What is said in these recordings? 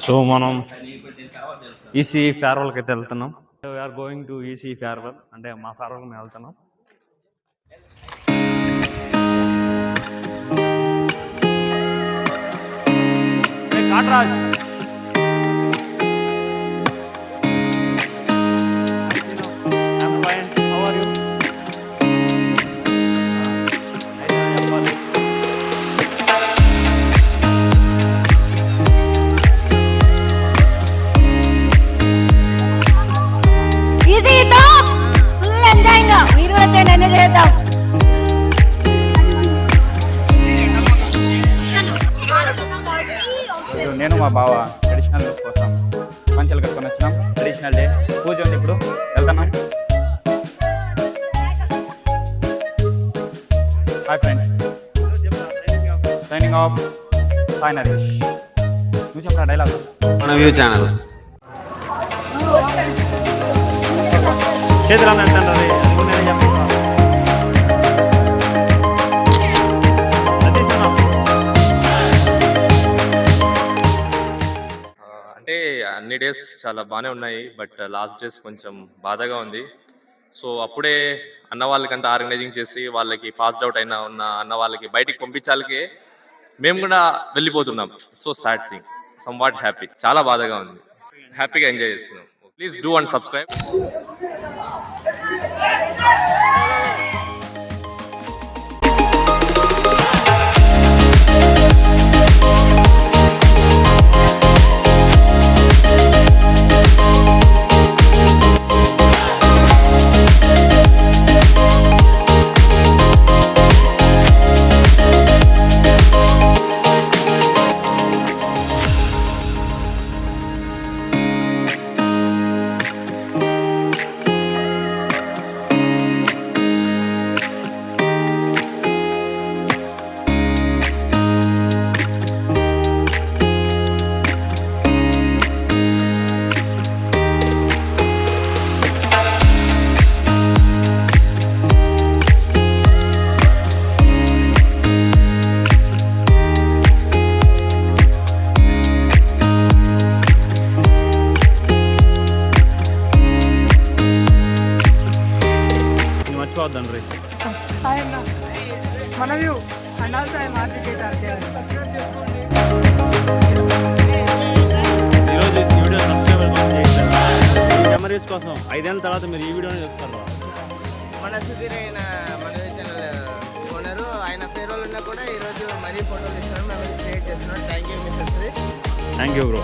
So మనం EC ఫేర్వెల్కి అయితే వెళ్తున్నాం. We are going to EC farewell, అంటే మా ఫేర్వెల్కి మేము వెళ్తున్నాం. కాట్రాజ్ నేను మా బావ ట్రెడిషనల్ లుక్ కోసం పంచలు కట్టుకొని వచ్చినాం. ట్రెడిషనల్ డే పూజ ఉంది, ఇప్పుడు వెళ్తున్నాం. Hi friends, signing off Sai Naresh. నువ్వు చెప్పరా డైలాగ్? మన వ్యూ ఛానల్ చేతులు అంటారు. అంటే అన్ని డేస్ చాలా బాగానే ఉన్నాయి, బట్ లాస్ట్ డేస్ కొంచెం బాధగా ఉంది. సో అప్పుడే అన్న వాళ్ళకంతా ఆర్గనైజింగ్ చేసి వాళ్ళకి పాస్డ్ అవుట్ అయిన ఉన్న అన్న వాళ్ళకి బయటికి పంపించాలకే మేము కూడా వెళ్ళిపోతున్నాం. So sad thing, somewhat happy, చాలా బాధగా ఉంది. హ్యాపీగా ఎంజాయ్ చేస్తున్నాం. Please do and subscribe. మర్చిపోవద్దండి. మన వ్యూ అండ్ ఆల్సో ఐ మార్కెట్ ఈరోజు ఈ వీడియో సబ్స్క్రైబర్ కోసం చేశారు. మెమరీస్ కోసం 5 ఏళ్ళ తర్వాత మీరు ఈ వీడియోని చూస్తారు. మన సుధీర్ అయిన మన ఛానల్ ఓనరు, ఆయన ఫేర్వెల్ ఉన్నా కూడా ఈరోజు మరీ ఫోటోలు ఇస్తున్నాడు, మెమరీస్ క్రియేట్ చేస్తున్నాడు. Thank you mister Sudheer. Thank you bro.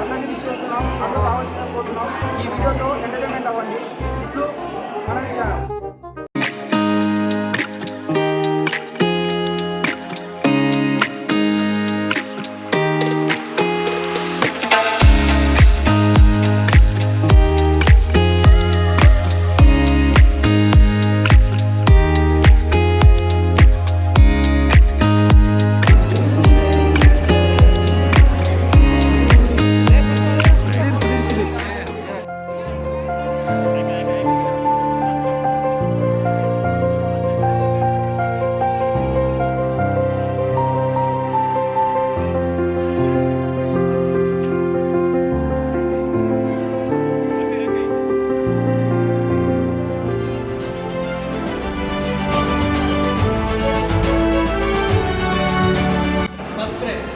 అందరినీ విష్ చేస్తున్నాం. అందరూ కావాల్సిందని కోరుతున్నాం. ఈ వీడియోతో ఎంటర్టైన్మెంట్ అవ్వండి. ఇట్లు మన ఛానల్. సబ్స్క్రైబ్.